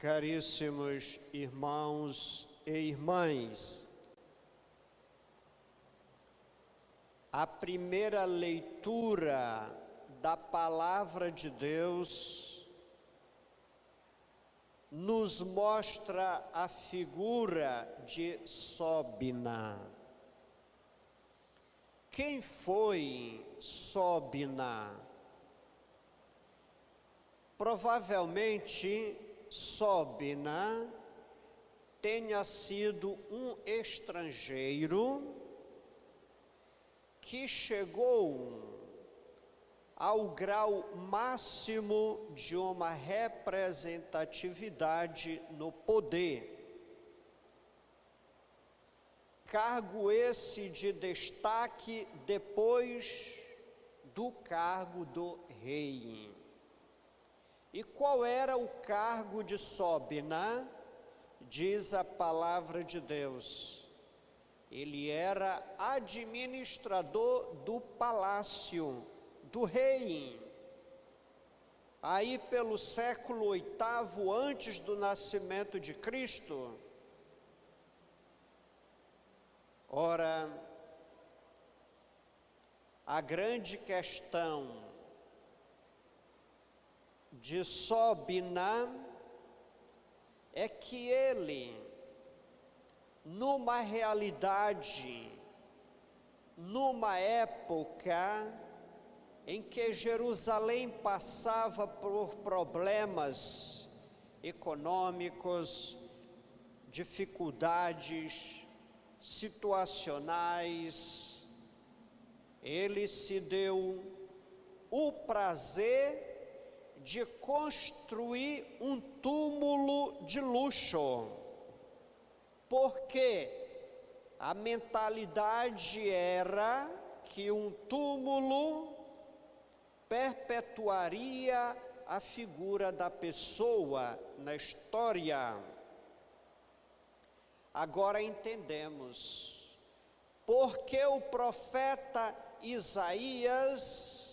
Caríssimos irmãos e irmãs, a primeira leitura da Palavra de Deus nos mostra a figura de Sóbina. Quem foi Sóbina? Provavelmente Sóbina tenha sido um estrangeiro que chegou ao grau máximo de uma representatividade no poder. Cargo esse de destaque depois do cargo do rei. E qual era o cargo de Sóbina? Diz a palavra de Deus. Ele era administrador do palácio do rei. Aí pelo século VIII antes do nascimento de Cristo. Ora, a grande questão de Sóbina é que ele, numa realidade, numa época em que Jerusalém passava por problemas econômicos, dificuldades situacionais, ele se deu o prazer de construir um túmulo de luxo, porque a mentalidade era que um túmulo perpetuaria a figura da pessoa na história. Agora entendemos porque o profeta Isaías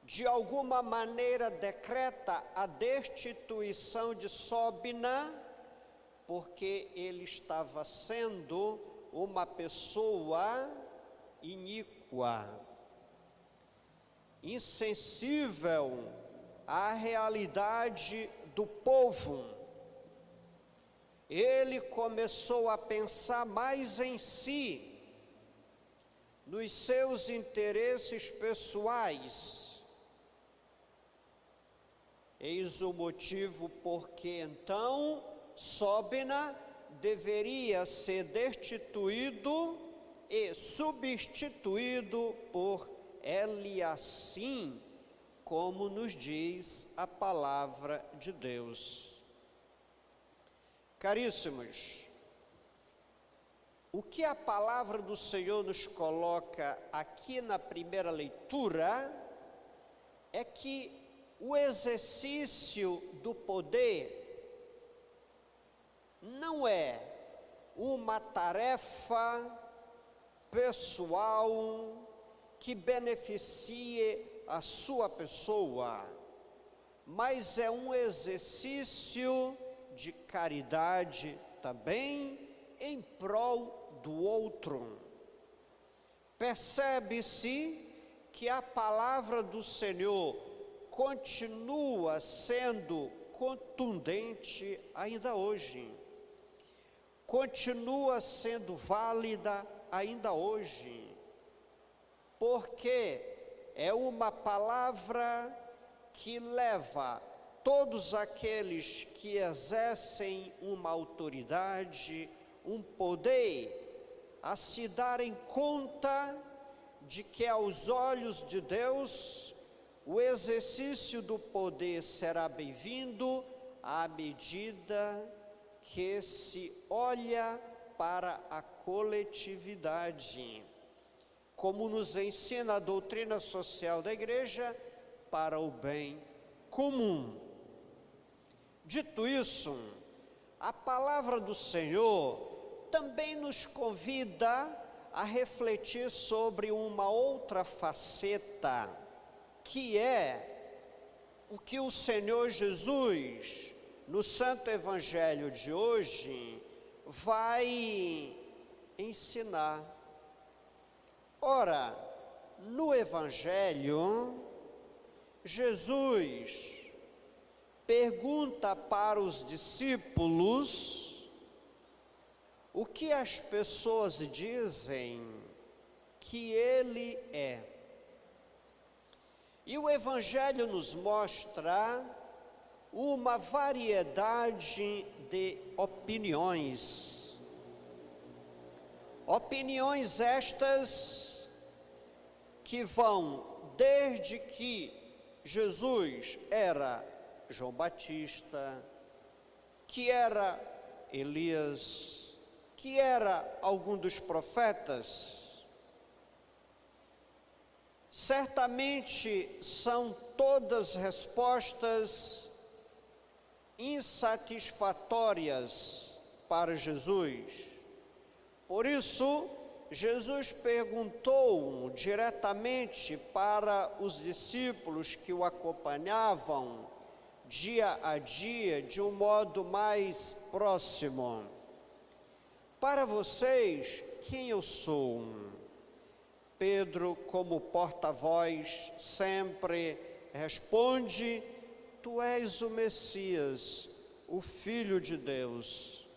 de alguma maneira decreta a destituição de Sóbina, porque ele estava sendo uma pessoa iníqua, insensível à realidade do povo. Ele começou a pensar mais em si, nos seus interesses pessoais. Eis o motivo porque então Sóbina deveria ser destituído e substituído por Eliacim, como nos diz a palavra de Deus. Caríssimos, o que a palavra do Senhor nos coloca aqui na primeira leitura é que o exercício do poder não é uma tarefa pessoal que beneficie a sua pessoa, mas é um exercício de caridade também em prol do outro. Percebe-se que a palavra do Senhor continua sendo contundente ainda hoje, continua sendo válida ainda hoje, porque é uma palavra que leva todos aqueles que exercem uma autoridade, um poder, a se darem conta de que aos olhos de Deus o exercício do poder será bem-vindo à medida que se olha para a coletividade, como nos ensina a doutrina social da Igreja, para o bem comum. Dito isso, a palavra do Senhor também nos convida a refletir sobre uma outra faceta, que é o que o Senhor Jesus no Santo Evangelho de hoje, vai ensinar. Ora, no Evangelho, Jesus pergunta para os discípulos o que as pessoas dizem que ele é. E o Evangelho nos mostra uma variedade de opiniões. Opiniões estas que vão desde que Jesus era João Batista, que era Elias, que era algum dos profetas. Certamente são todas respostas insatisfatórias para Jesus. Por isso, Jesus perguntou diretamente para os discípulos que o acompanhavam dia a dia, de um modo mais próximo: para vocês, quem eu sou? Pedro, como porta-voz, sempre responde: tu és o Messias, o Filho de Deus.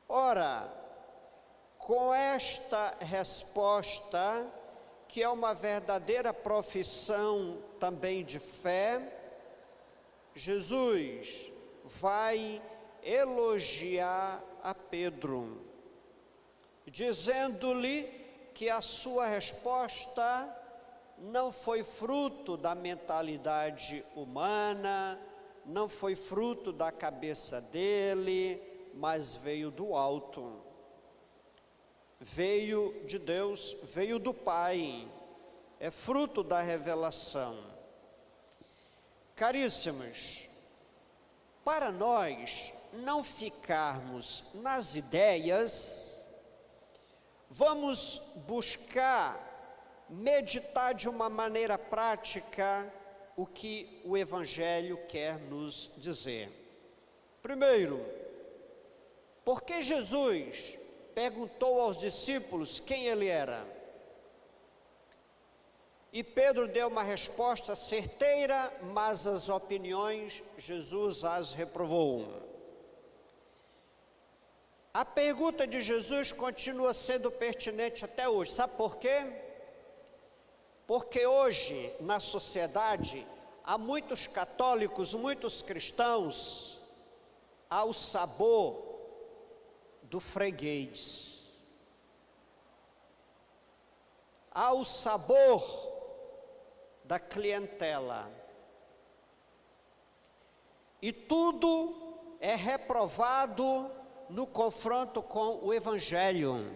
Ora, com esta resposta, que é uma verdadeira profissão também de fé, Jesus vai elogiar a Pedro, dizendo-lhe que a sua resposta não foi fruto da mentalidade humana, não foi fruto da cabeça dele, mas veio do alto. Veio de Deus, veio do Pai, é fruto da revelação. Caríssimos, para nós não ficarmos nas ideias, vamos buscar meditar de uma maneira prática o que o Evangelho quer nos dizer. Primeiro, porque Jesus perguntou aos discípulos quem ele era. E Pedro deu uma resposta certeira, mas as opiniões Jesus as reprovou. A pergunta de Jesus continua sendo pertinente até hoje. Sabe por quê? Porque hoje, na sociedade, há muitos católicos, muitos cristãos, ao sabor do freguês, ao sabor da clientela. E tudo é reprovado no confronto com o Evangelho.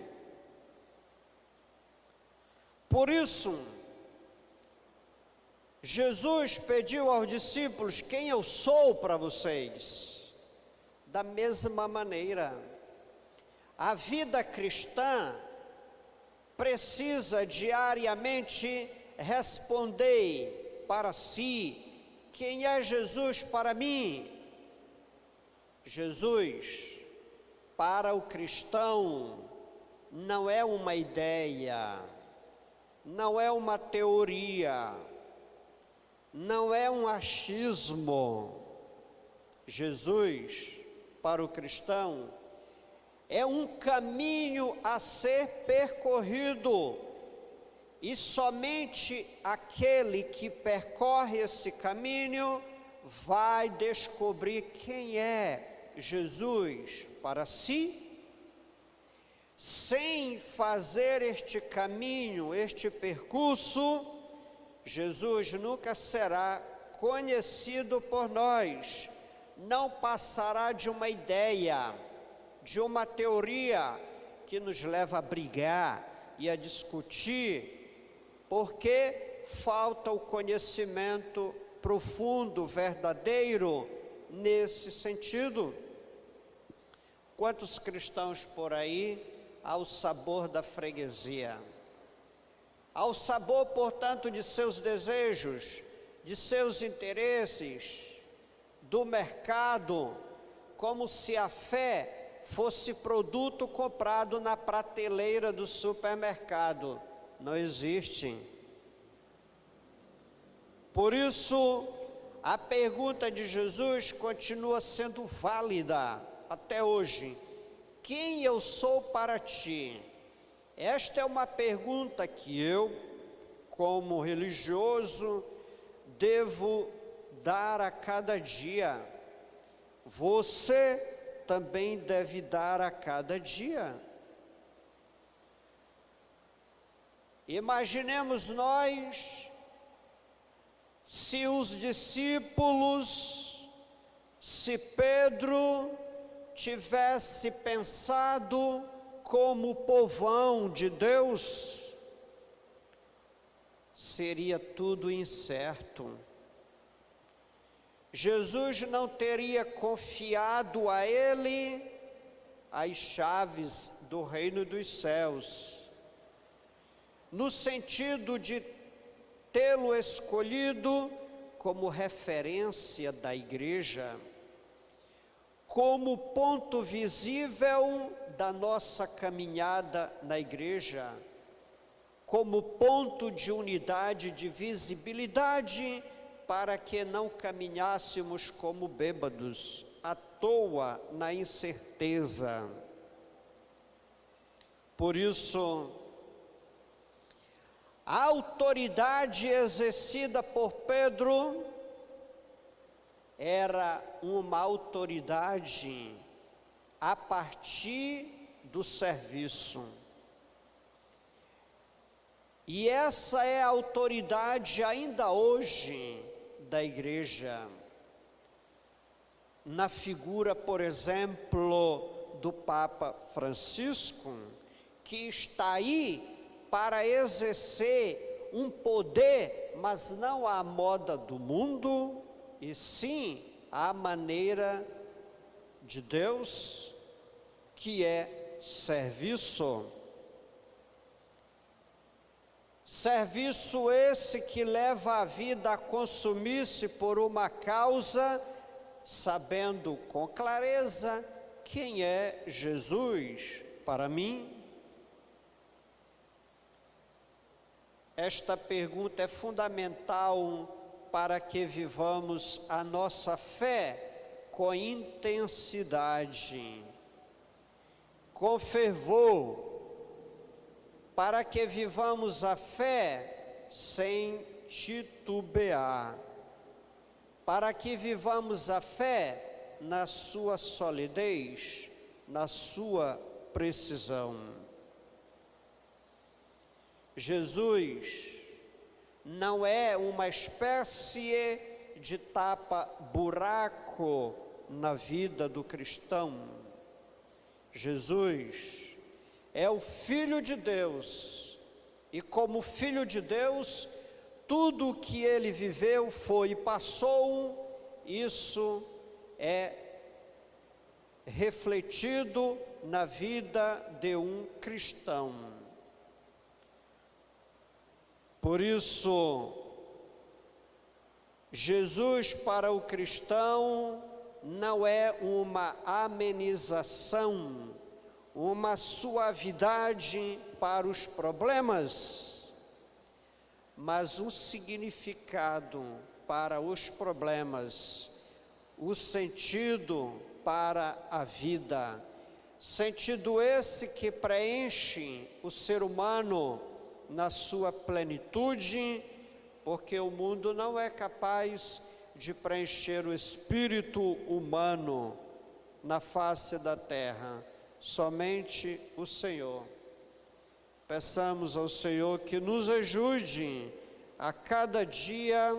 Por isso, Jesus pediu aos discípulos: quem eu sou para vocês? Da mesma maneira, a vida cristã precisa diariamente responder para si: quem é Jesus para mim? Jesus, para o cristão, não é uma ideia, não é uma teoria, não é um achismo. Jesus, para o cristão, é um caminho a ser percorrido, e somente aquele que percorre esse caminho vai descobrir quem é Jesus para si. Sem fazer este caminho, este percurso, Jesus nunca será conhecido por nós, não passará de uma ideia, de uma teoria que nos leva a brigar e a discutir, porque falta o conhecimento profundo, verdadeiro, nesse sentido. Quantos cristãos por aí ao sabor da freguesia, ao sabor, portanto, de seus desejos, de seus interesses, do mercado, como se a fé fosse produto comprado na prateleira do supermercado. Não existe. Por isso, a pergunta de Jesus continua sendo válida até hoje: quem eu sou para ti? Esta é uma pergunta que eu, como religioso, devo dar a cada dia. Você também deve dar a cada dia. Imaginemos nós, se os discípulos, se Pedro tivesse pensado como o povão de Deus, seria tudo incerto. Jesus não teria confiado a ele as chaves do reino dos céus, no sentido de tê-lo escolhido como referência da igreja, como ponto visível da nossa caminhada na igreja, como ponto de unidade, de visibilidade, para que não caminhássemos como bêbados, à toa, na incerteza. Por isso, a autoridade exercida por Pedro era uma autoridade a partir do serviço. E essa é a autoridade ainda hoje da igreja, na figura, por exemplo, do Papa Francisco, que está aí para exercer um poder, mas não à moda do mundo, e sim à maneira de Deus, que é serviço. Serviço esse que leva a vida a consumir-se por uma causa, sabendo com clareza quem é Jesus para mim. Esta pergunta é fundamental para que vivamos a nossa fé com intensidade, com fervor, para que vivamos a fé sem titubear, para que vivamos a fé na sua solidez, na sua precisão. Jesus não é uma espécie de tapa-buraco na vida do cristão. Jesus é o Filho de Deus, e como Filho de Deus, tudo o que ele viveu, foi e passou, isso é refletido na vida de um cristão. Por isso, Jesus para o cristão não é uma amenização, uma suavidade para os problemas, mas um significado para os problemas, o sentido para a vida, sentido esse que preenche o ser humano na sua plenitude, porque o mundo não é capaz de preencher o espírito humano na face da terra, somente o Senhor. Peçamos ao Senhor que nos ajude a cada dia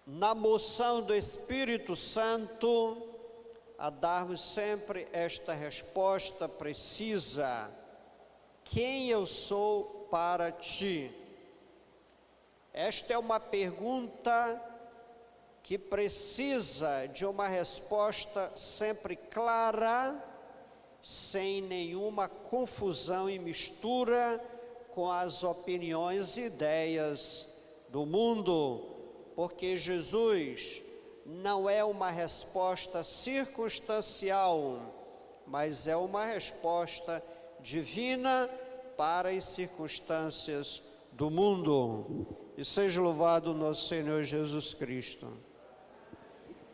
na moção do Espírito Santo a darmos sempre esta resposta precisa: quem eu sou para ti? Esta é uma pergunta que precisa de uma resposta sempre clara, sem nenhuma confusão e mistura com as opiniões e ideias do mundo, porque Jesus não é uma resposta circunstancial, mas é uma resposta divina para as circunstâncias do mundo. E seja louvado nosso Senhor Jesus Cristo.